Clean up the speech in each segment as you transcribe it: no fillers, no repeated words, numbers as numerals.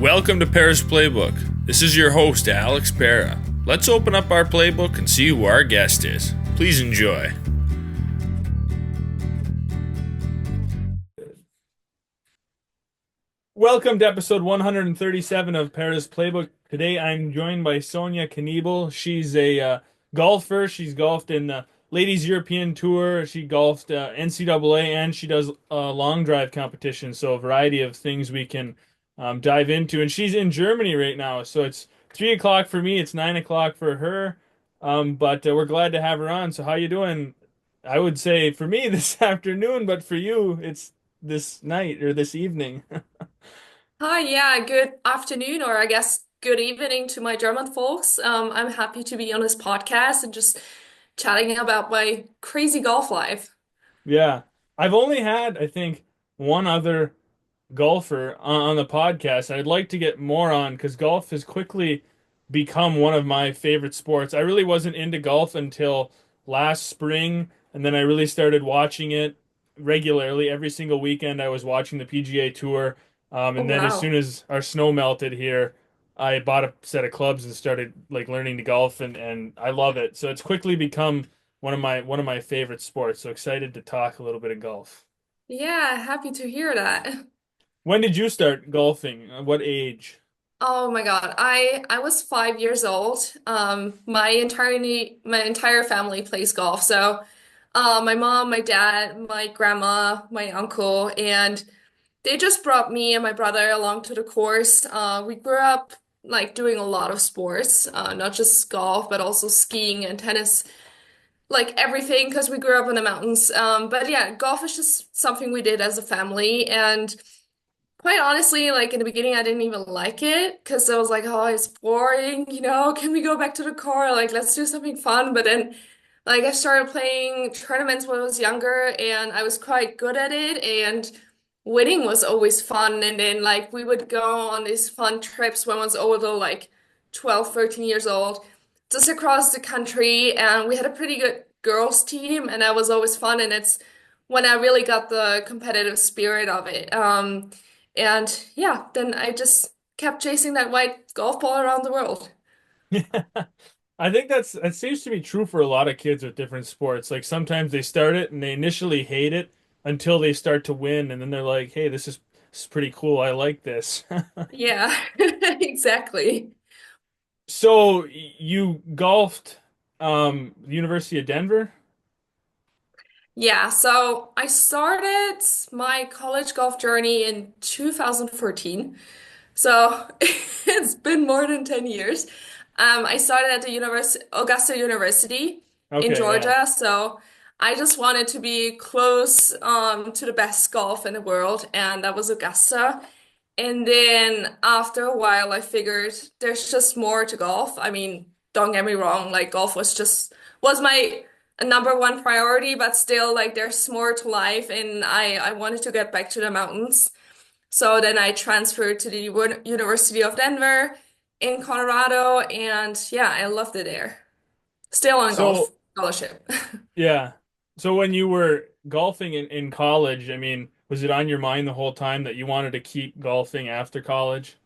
Welcome to Pera's Playbook. This is your host, Alex Pera. Let's open up our playbook and see who our guest is. Please enjoy. Welcome to episode 137 of Pera's Playbook. Today I'm joined by Sonya Knebel. She's a golfer. She's golfed in the Ladies European Tour. She golfed NCAA, and she does long drive competition. So a variety of things we can dive into. And she's in Germany right now. So it's 3 o'clock for me. It's 9 o'clock for her. But we're glad to have her on. So how you doing? I would say for me this afternoon, but for you it's this night or this evening. Hi, yeah, good afternoon, or I guess good evening to my German folks. I'm happy to be on this podcast and just chatting about my crazy golf life. Yeah. I've only had, I think, one other golfer on the podcast. I'd like to get more on because golf has quickly become one of my favorite sports. I really wasn't into golf until last spring, and then I really started watching it regularly. Every single weekend, I was watching the PGA Tour. Oh, And then as wow. soon as our snow melted here, I bought a set of clubs and started like learning to golf, and I love it. So it's quickly become one of my favorite sports. So excited to talk a little bit of golf. Yeah, happy to hear that. When did you start golfing? What age? Oh my God. I was 5 years old. My entire family plays golf. So, my mom, my dad, my grandma, my uncle, and they just brought me and my brother along to the course. We grew up like doing a lot of sports, not just golf, but also skiing and tennis, like everything, because we grew up in the mountains. But yeah, golf is just something we did as a family. And quite honestly, like in the beginning, I didn't even like it because I was like, oh, it's boring, can we go back to the car? Like, let's do something fun. But then, like, I started playing tournaments when I was younger and I was quite good at it. And winning was always fun. And then, like, we would go on these fun trips when I was older, like 12, 13 years old, just across the country. And we had a pretty good girls' team, and that was always fun. And it's when I really got the competitive spirit of it. And yeah, then I just kept chasing that white golf ball around the world. I think that seems to be true for a lot of kids with different sports. Like sometimes they start it and they initially hate it until they start to win, and then they're like, "Hey, this is pretty cool. I like this." Yeah, exactly. So you golfed University of Denver? Yeah, so I started my college golf journey in 2014. So it's been more than 10 years. I started at the Augusta University in Okay, yeah. Georgia. So I just wanted to be close to the best golf in the world, and that was Augusta. And then after a while, I figured there's just more to golf. I mean, don't get me wrong, like golf was my number one priority, but still, like there's more to life, and I wanted to get back to the mountains. So then I transferred to the University of Denver in Colorado, and yeah, I loved it there. Still on golf So scholarship. yeah. So when you were golfing in college, I mean, was it on your mind the whole time that you wanted to keep golfing after college?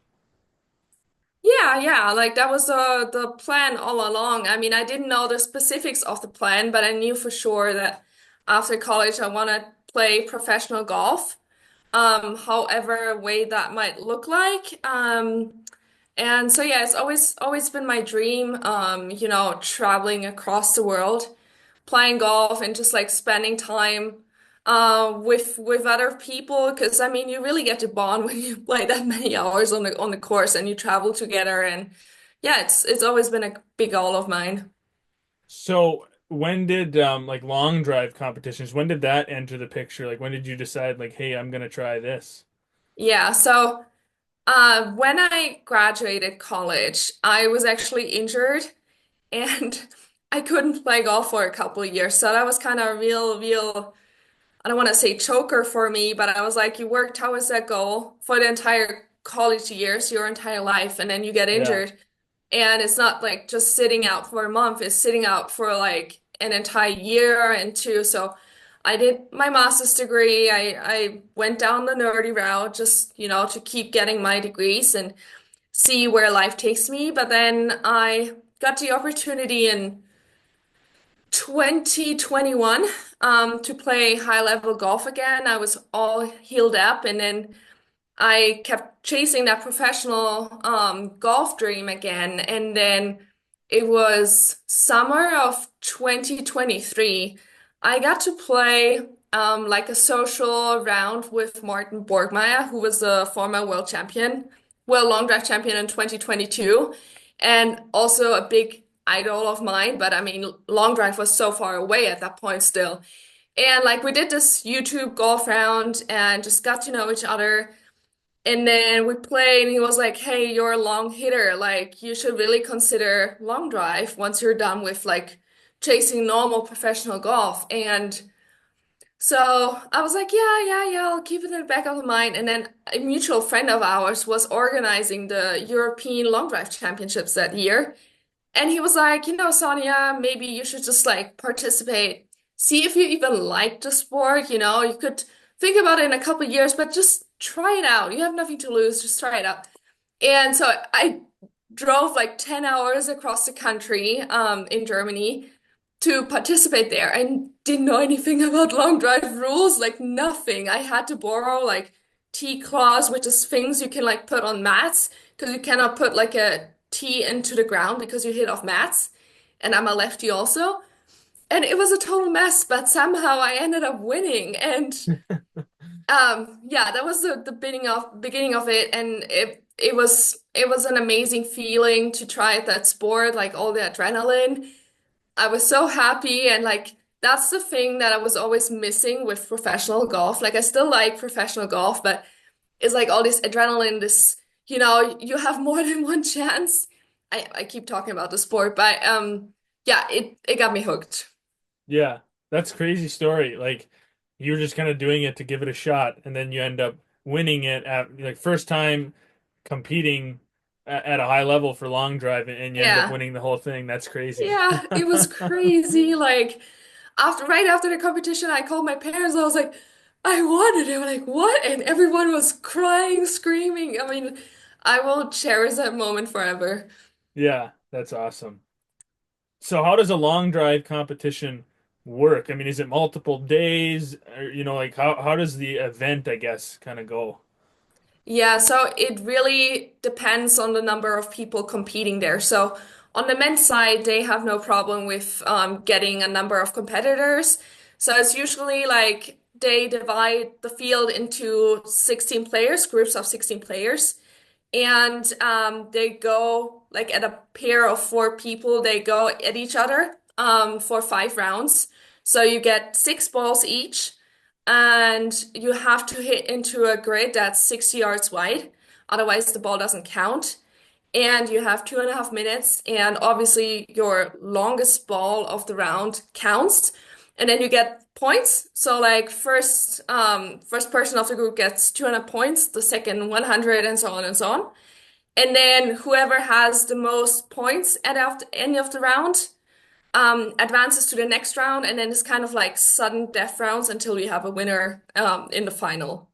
Yeah, yeah, like that was the plan all along. I mean, I didn't know the specifics of the plan, but I knew for sure that after college I want to play professional golf. However way that might look like. And so yeah, it's always been my dream, traveling across the world, playing golf and just like spending time with other people, because I mean you really get to bond when you play that many hours on the course and you travel together. And yeah, it's always been a big goal of mine. So when did like long drive competitions, when did that enter the picture? Like when did you decide like, hey, I'm gonna try this? Yeah, so when I graduated college, I was actually injured and I couldn't play golf for a couple of years. So that was kind of a real, I don't want to say choker for me, but I was like, you work towards that goal for the entire college years, your entire life, and then you get Yeah. injured. And it's not like just sitting out for a month, it's sitting out for like an entire year and two. So I did my master's degree. I went down the nerdy route just, to keep getting my degrees and see where life takes me. But then I got the opportunity in 2021 to play high level golf again. I was all healed up, and then I kept chasing that professional golf dream again. And then it was summer of 2023. I got to play like a social round with Martin Borgmeier, who was a former world champion, world long drive champion in 2022, and also a big idol of mine. But I mean, long drive was so far away at that point still. And like we did this YouTube golf round and just got to know each other. And then we played, and he was like, "Hey, you're a long hitter. Like, you should really consider long drive once you're done with like chasing normal professional golf." And so I was like, "Yeah, yeah, yeah, I'll keep it in the back of my mind." And then a mutual friend of ours was organizing the European Long Drive Championships that year. And he was like, Sonia, maybe you should just like participate. See if you even like the sport. You could think about it in a couple of years, but just try it out. You have nothing to lose. Just try it out. And so I drove like 10 hours across the country in Germany to participate there. I didn't know anything about long drive rules, like nothing. I had to borrow like T claws, which is things you can like put on mats because you cannot put like a tee into the ground because you hit off mats. And I'm a lefty also. And it was a total mess, but somehow I ended up winning. And yeah, that was the beginning of it. And it was an amazing feeling to try that sport, like all the adrenaline. I was so happy, and like that's the thing that I was always missing with professional golf. Like I still like professional golf, but it's like all this adrenaline, this, you have more than one chance. I keep talking about the sport, but yeah, it got me hooked. Yeah, that's a crazy story. Like you were just kind of doing it to give it a shot, and then you end up winning it at like first time competing at a high level for long drive, and you end up Yeah. winning the whole thing. That's crazy. Yeah, it was crazy. Like right after the competition, I called my parents. I was like, I won it. They were like, what? And everyone was crying, screaming. I mean, I will cherish that moment forever. Yeah, that's awesome. So how does a long drive competition work? I mean, is it multiple days, or like how does the event, I guess, kind of go? Yeah, so it really depends on the number of people competing there. So on the men's side, they have no problem with getting a number of competitors. So it's usually like they divide the field into 16 players, groups of 16 players, and they go like at a pair of four people, they go at each other for 5 rounds. So you get 6 balls each, and you have to hit into a grid that's 60 yards wide. Otherwise, the ball doesn't count. And you have 2.5 minutes, and obviously your longest ball of the round counts. And then you get points. So like first person of the group gets 200 points, the second 100, and so on and so on. And then whoever has the most points at the end of the round advances to the next round, and then it's kind of like sudden death rounds until we have a winner in the final.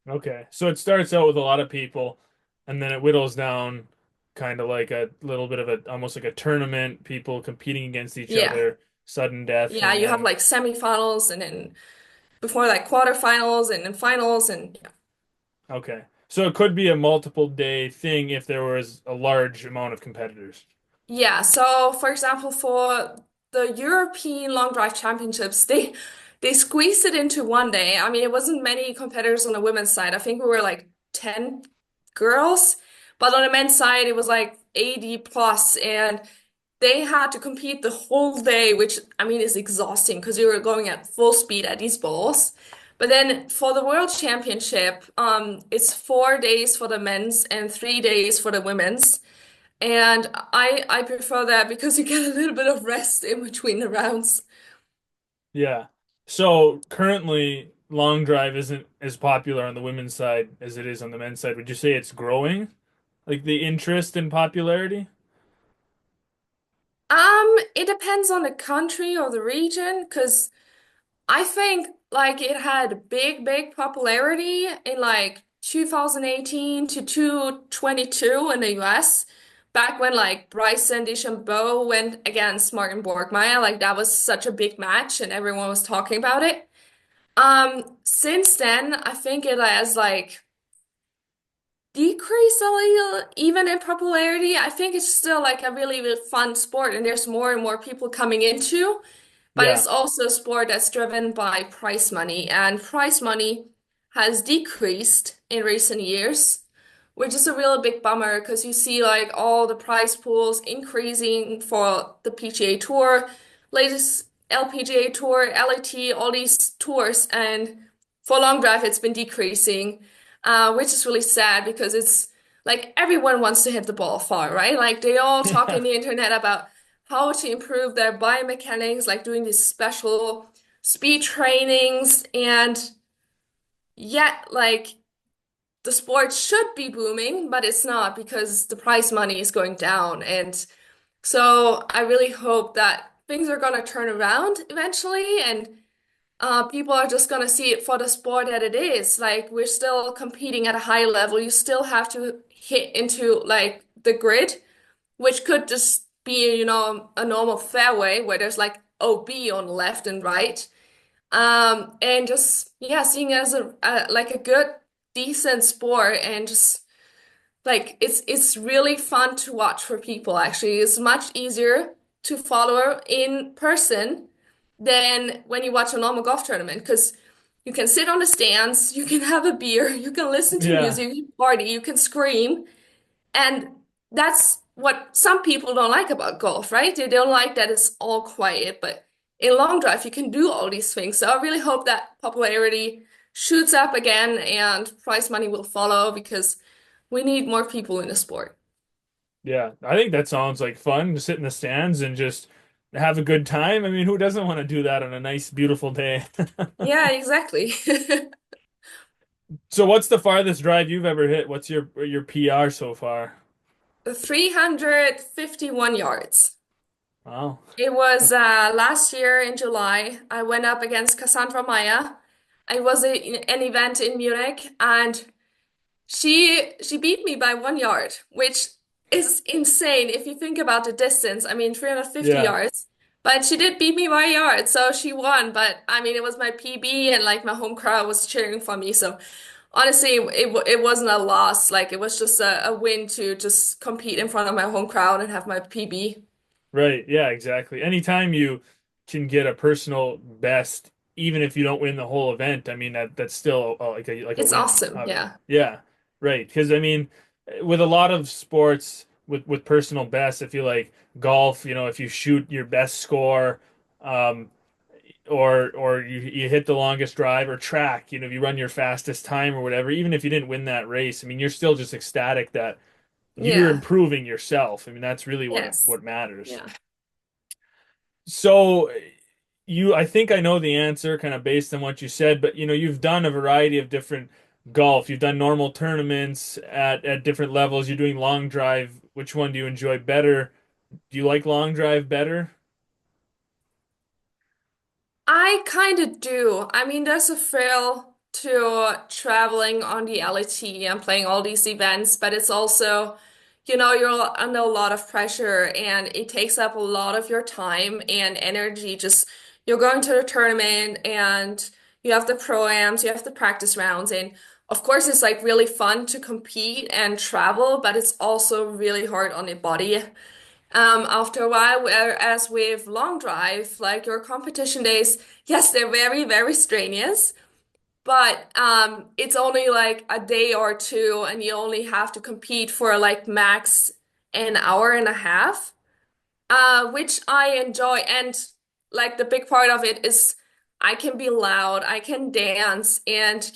Okay. So it starts out with a lot of people, and then it whittles down kind of like a little bit of a almost like a tournament, people competing against each Yeah. other, sudden death, Yeah, and you have then like semifinals, and then before like quarterfinals, and then finals, and yeah. okay. So it could be a multiple day thing if there was a large amount of competitors. Yeah, so for example, for the European Long Drive Championships, they squeezed it into one day. I mean, it wasn't many competitors on the women's side. I think we were like 10 girls, but on the men's side, it was like 80 plus, and they had to compete the whole day, which I mean is exhausting because you were going at full speed at these balls. But then for the World Championship, it's 4 days for the men's and 3 days for the women's. And I prefer that because you get a little bit of rest in between the rounds. Yeah. So currently, long drive isn't as popular on the women's side as it is on the men's side. Would you say it's growing? Like the interest and popularity? It depends on the country or the region, because I think like it had big popularity in like 2018 to 2022 in the US. Back when like Bryson DeChambeau went against Martin Borgmeier, like that was such a big match and everyone was talking about it. Since then, I think it has like decreased a little, even in popularity. I think it's still like a really fun sport, and there's more and more people coming into. But Yeah. it's also a sport that's driven by prize money, and prize money has decreased in recent years, which is a real big bummer because you see like all the prize pools increasing for the PGA Tour, latest LPGA Tour, LAT, all these tours, and for long drive it's been decreasing, which is really sad because it's like everyone wants to hit the ball far, right? Like they all talk Yeah. in the internet about how to improve their biomechanics, like doing these special speed trainings, and yet, like, the sport should be booming, but it's not because the prize money is going down. And so I really hope that things are going to turn around eventually, and people are just going to see it for the sport that it is. Like, we're still competing at a high level. You still have to hit into, like, the grid, which could just be, a normal fairway where there's like OB on left and right. And just yeah, seeing it as a like a good, decent sport, and just like it's really fun to watch for people actually. It's much easier to follow in person than when you watch a normal golf tournament because you can sit on the stands, you can have a beer, you can listen to Yeah. music, you can party, you can scream. And that's what some people don't like about golf, right? They don't like that it's all quiet, but in long drive, you can do all these things. So I really hope that popularity shoots up again and prize money will follow because we need more people in the sport. Yeah. I think that sounds like fun to sit in the stands and just have a good time. I mean, who doesn't want to do that on a nice, beautiful day? Yeah, exactly. So what's the farthest drive you've ever hit? What's your PR so far? 351 yards. Wow. It was last year in July. I went up against Cassandra Maya. It was an event in Munich, and she beat me by 1 yard, which is insane if you think about the distance. I mean, 350 Yeah. yards, but she did beat me by a yard, so she won. But I mean, it was my PB, and like my home crowd was cheering for me. So honestly, it wasn't a loss. Like it was just a win to just compete in front of my home crowd and have my PB. Right. Yeah, exactly. Anytime you can get a personal best, even if you don't win the whole event, I mean that's still like a It's win. awesome. Yeah. Yeah. Right. Because I mean, with a lot of sports with personal best, I feel like golf, if you shoot your best score, um, or you hit the longest drive, or track, if you run your fastest time or whatever, even if you didn't win that race, I mean, you're still just ecstatic that you're Yeah. improving yourself. I mean, that's really Yes. what matters. Yeah. So I think I know the answer kind of based on what you said, but you've done a variety of different golf. You've done normal tournaments at different levels. You're doing long drive. Which one do you enjoy better? Do you like long drive better? I kind of do. I mean, there's a thrill to traveling on the LET and playing all these events, but it's also, you're under a lot of pressure and it takes up a lot of your time and energy. Just you're going to the tournament and you have the pro-ams, you have the practice rounds, and of course, it's like really fun to compete and travel, but it's also really hard on the body. After a while, whereas with long drive, like your competition days, yes, they're very strenuous, but it's only like a day or two, and you only have to compete for like max an hour and a half, which I enjoy. And like the big part of it is I can be loud, I can dance, and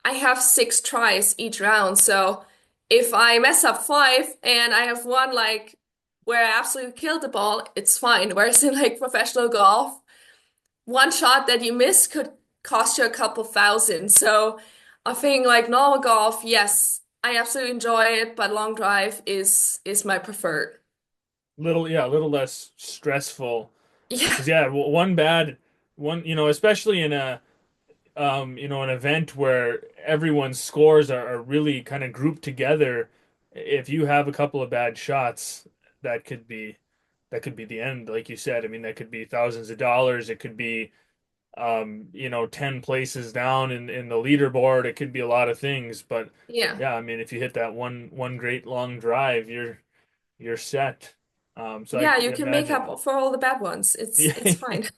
I have 6 tries each round. So if I mess up 5 and I have one like where I absolutely killed the ball, it's fine. Whereas in like professional golf, one shot that you miss could cost you a couple thousand. So I think like normal golf, yes, I absolutely enjoy it, but long drive is my preferred. Yeah, a little less stressful. Yeah. Because yeah, one bad. one, especially in a an event where everyone's scores are really kind of grouped together. If you have a couple of bad shots, that could be that could be the end, like you said. I mean, that could be thousands of dollars. It could be 10 places down in the leaderboard. It could be a lot of things. But Yeah. yeah, I mean, if you hit that one great long drive, you're set. So I Yeah, you can can make imagine. up for all the bad ones. It's Yeah, fine.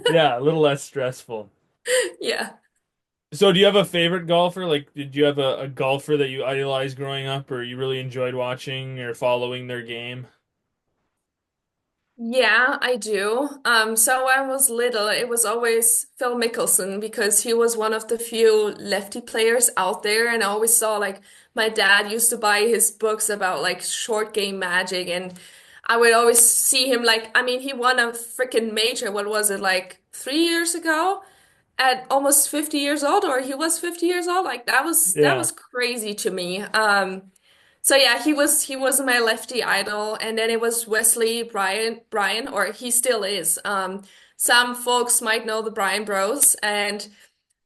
yeah, a little less stressful. Yeah. So do you have a favorite golfer? Like, did you have a golfer that you idolized growing up, or you really enjoyed watching or following their game? Yeah, I do. So when I was little, it was always Phil Mickelson because he was one of the few lefty players out there, and I always saw like my dad used to buy his books about like short game magic, and I would always see him like, I mean, he won a freaking major. What was it, like 3 years ago? At almost 50 years old, or he was 50 years old. Like that Yeah, was crazy to me. So yeah, he was my lefty idol, and then it was Wesley Bryan, or he still is. Some folks might know the Bryan Bros, and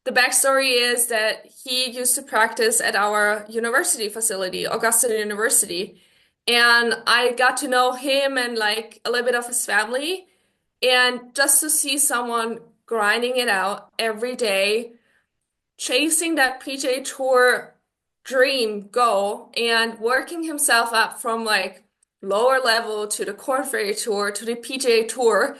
the backstory is that he used to practice at our university facility, Augusta University, and I got to know him and like a little bit of his family, and just to see someone grinding it out every day chasing that PJ Tour dream goal and working himself up from like lower level to the Corn Ferry Tour to the PJ Tour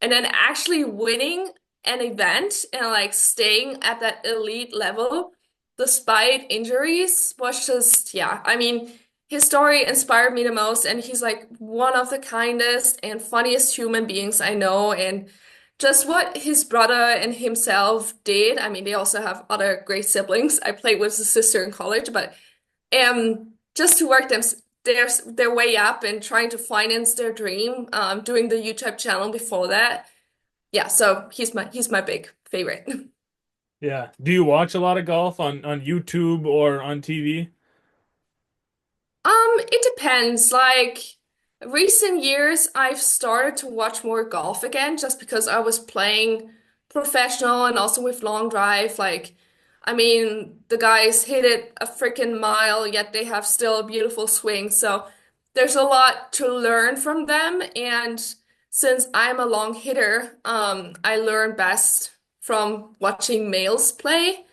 and then actually winning an event and like staying at that elite level despite injuries was just, yeah, I mean, his story inspired me the most, and he's like one of the kindest and funniest human beings I know. And just what his brother and himself did. I mean, they also have other great siblings. I played with his sister in college, but just to work their way up and trying to finance their dream, doing the YouTube channel before that. Yeah, so he's my big favorite. yeah. Do you watch a lot of golf on YouTube or on TV? It depends. Like recent years, I've started to watch more golf again just because I was playing professional and also with long drive. Like, I mean, the guys hit it a freaking mile, yet they have still a beautiful swing. So there's a lot to learn from them. And since I'm a long hitter, I learn best from watching males play.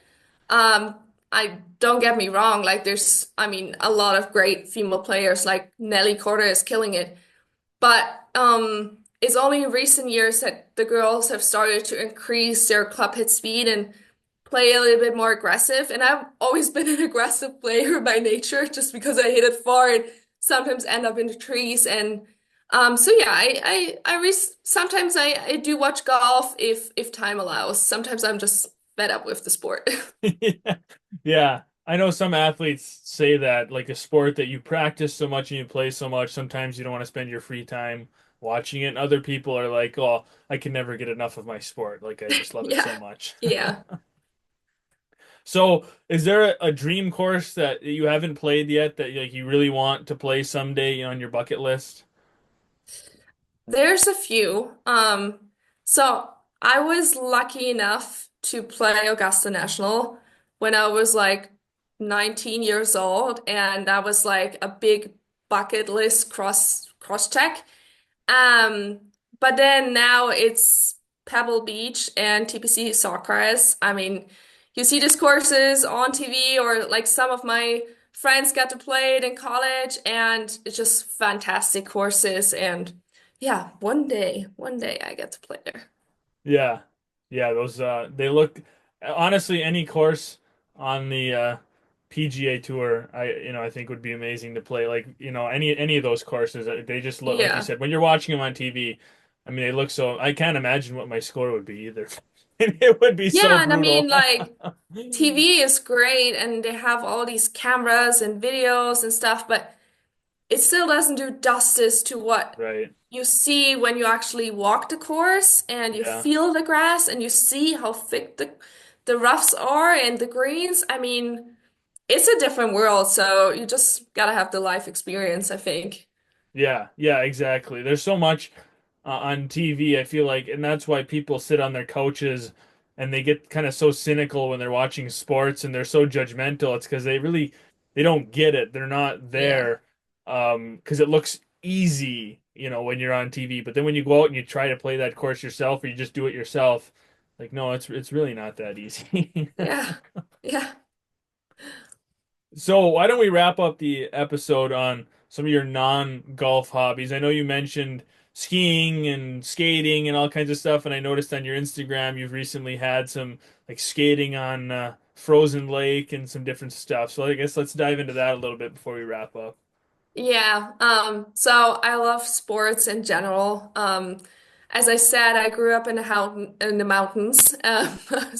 Um, I don't get me wrong, like there's, I mean, a lot of great female players, like Nelly Korda is killing it. But it's only in recent years that the girls have started to increase their club hit speed and play a little bit more aggressive. And I've always been an aggressive player by nature, just because I hit it far and sometimes end up in the trees. And so yeah, sometimes I do watch golf if time allows. Sometimes I'm just fed up with the sport. Yeah. Yeah. I know some athletes say that like a sport that you practice so much and you play so much, sometimes you don't want to spend your free time watching it. And other people are like, "Oh, I can never get enough of my sport. Like I just love it so Yeah. much." Yeah. So, is there a dream course that you haven't played yet that like you really want to play someday on your bucket list? There's a few. So I was lucky enough to play Augusta National when I was like 19 years old, and that was like a big bucket list cross check. Um, but then now it's Pebble Beach and TPC Sawgrass. I mean, you see these courses on TV, or like some of my friends got to play it in college, and it's just fantastic courses. And yeah, one day I get to play there. Yeah. Yeah, those they look honestly any course on the PGA Tour I think would be amazing to play like any of those courses they just look like you Yeah. said when you're watching them on TV. I mean they look so I can't imagine what my score would be either. It would be so Yeah, and I brutal. mean, like, TV is great, and they have all these cameras and videos and stuff, but it still doesn't do justice to what Right. you see when you actually walk the course and you Yeah. feel the grass and you see how thick the roughs are and the greens. I mean, it's a different world, so you just gotta have the life experience, I think. Yeah. Yeah, exactly. There's so much. on TV. I feel like, and that's why people sit on their couches and they get kind of so cynical when they're watching sports and they're so judgmental. It's because they don't get it. They're not Yeah. there because it looks easy, when you're on TV. But then when you go out and you try to play that course yourself or you just do it yourself, like no, it's really not that easy. Yeah. Yeah. So why don't we wrap up the episode on some of your non-golf hobbies? I know you mentioned skiing and skating and all kinds of stuff, and I noticed on your Instagram you've recently had some like skating on frozen lake and some different stuff. So I guess let's dive into that a little bit before we wrap up. Yeah, so I love sports in general. As I said, I grew up in the mountains.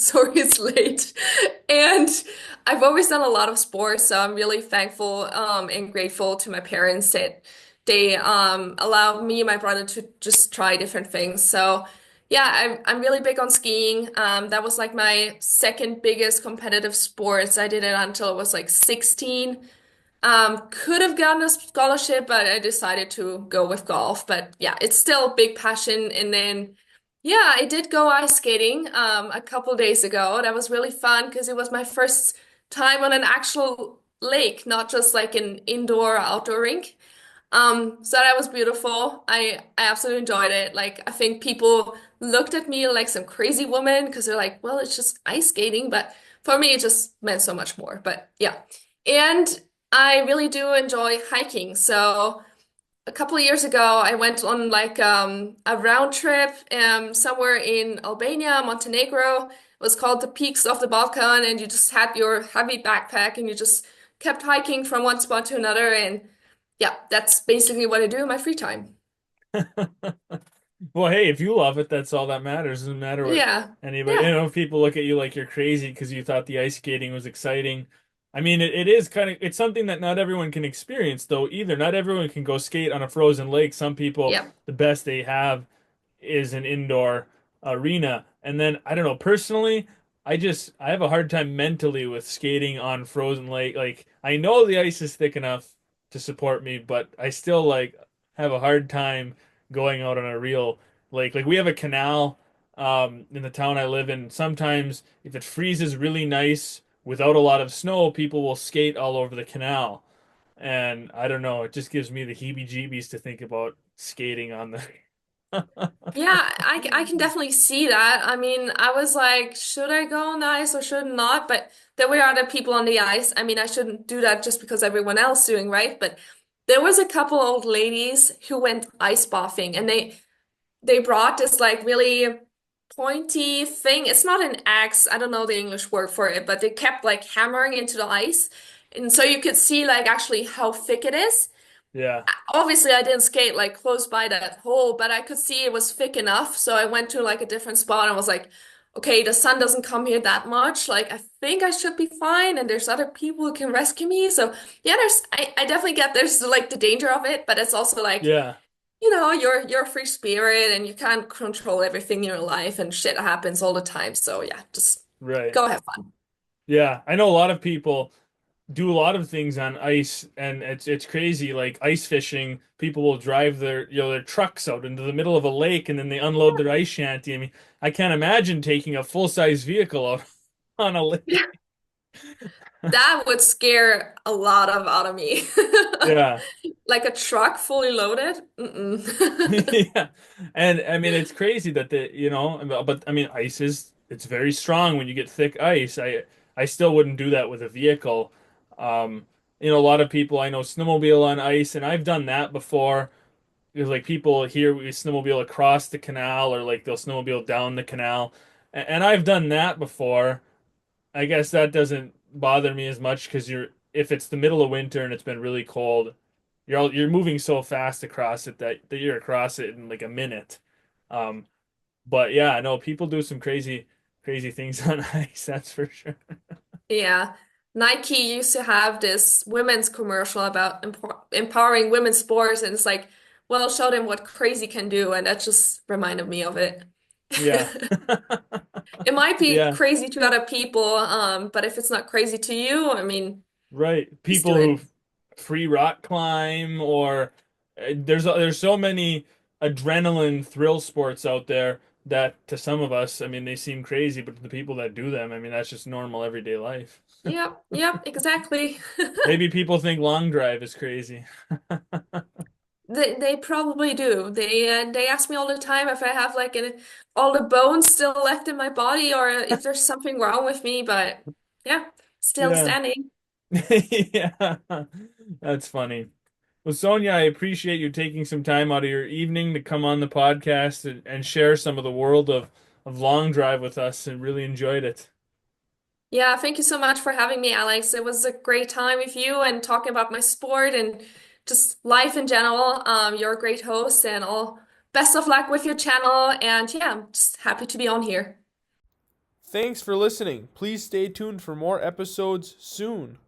Sorry it's late. And I've always done a lot of sports, so I'm really thankful and grateful to my parents that they allowed me and my brother to just try different things. So yeah, I'm really big on skiing. That was like my second biggest competitive sports. I did it until I was like 16. Could have gotten a scholarship, but I decided to go with golf. But yeah, it's still a big passion. And then, yeah, I did go ice skating a couple days ago. That was really fun because it was my first time on an actual lake, not just like an indoor or outdoor rink. So that was beautiful. I absolutely enjoyed it. Like I think people looked at me like some crazy woman because they're like, well, it's just ice skating, but for me it just meant so much more. But yeah. And I really do enjoy hiking. So a couple of years ago, I went on like a round trip somewhere in Albania, Montenegro. It was called the Peaks of the Balkan, and you just had your heavy backpack and you just kept hiking from one spot to another. And yeah, that's basically what I do in my free time. Well, hey, if you love it, that's all that matters. Doesn't matter what Yeah. anybody, Yeah. if people look at you like you're crazy because you thought the ice skating was exciting. I mean, it is it's something that not everyone can experience though either. Not everyone can go skate on a frozen lake. Some people, Yeah. the best they have is an indoor arena. And then I don't know, personally, I have a hard time mentally with skating on frozen lake. Like I know the ice is thick enough to support me, but I still like have a hard time going out on a real lake. Like we have a canal in the town I live in. Sometimes if it freezes really nice without a lot of snow, people will skate all over the canal. And I don't know, it just gives me the heebie-jeebies to think about skating on the Yeah, I can definitely see that. I mean, I was like, should I go on the ice or should not? But there were other people on the ice. I mean, I shouldn't do that just because everyone else doing, right? But there was a couple old ladies who went ice bathing and they brought this like really pointy thing. It's not an axe. I don't know the English word for it, but they kept like hammering into the ice. And so you could see like actually how thick it is. Yeah. Obviously, I didn't skate like close by that hole, but I could see it was thick enough. So I went to like a different spot and was like, okay, the sun doesn't come here that much. Like, I think I should be fine. And there's other people who can rescue me. So yeah, I definitely get there's like the danger of it, but it's also like, Yeah. you're a free spirit and you can't control everything in your life and shit happens all the time. So yeah, just Right. go have fun. Yeah. I know a lot of people do a lot of things on ice and it's crazy like ice fishing people will drive their trucks out into the middle of a lake and then they unload their ice shanty. I mean I can't imagine taking a full-size vehicle out on a lake. That would scare a lot of out of me. Yeah. Like a truck fully loaded? Mm-mm. Yeah. And I mean it's crazy that but I mean ice is it's very strong when you get thick ice. I still wouldn't do that with a vehicle. um a lot of people I know snowmobile on ice and I've done that before. Because like people here we snowmobile across the canal or like they'll snowmobile down the canal. And I've done that before. I guess that doesn't bother me as much because if it's the middle of winter and it's been really cold, you're moving so fast across it that you're across it in like a minute. Um, but yeah, I know people do some crazy things on ice, that's for sure. Yeah. Nike used to have this women's commercial about empowering women's sports, and it's like, well, show them what crazy can do, and that just reminded me of it. Yeah. It might be Yeah. crazy to other people, but if it's not crazy to you, I mean, Right. just do People who it. free rock climb or there's so many adrenaline thrill sports out there that to some of us, I mean, they seem crazy, but to the people that do them, I mean, that's just normal everyday life. Yep, yep, exactly. Maybe people think long drive is crazy. They probably do. They ask me all the time if I have like all the bones still left in my body or if there's something wrong with me, but yeah, still Yeah. standing. Yeah. That's funny. Well, Sonia, I appreciate you taking some time out of your evening to come on the podcast and share some of the world of long drive with us and really enjoyed it. Yeah, thank you so much for having me, Alex. It was a great time with you and talking about my sport and just life in general. You're a great host and all best of luck with your channel. And yeah, I'm just happy to be on here. Thanks for listening. Please stay tuned for more episodes soon.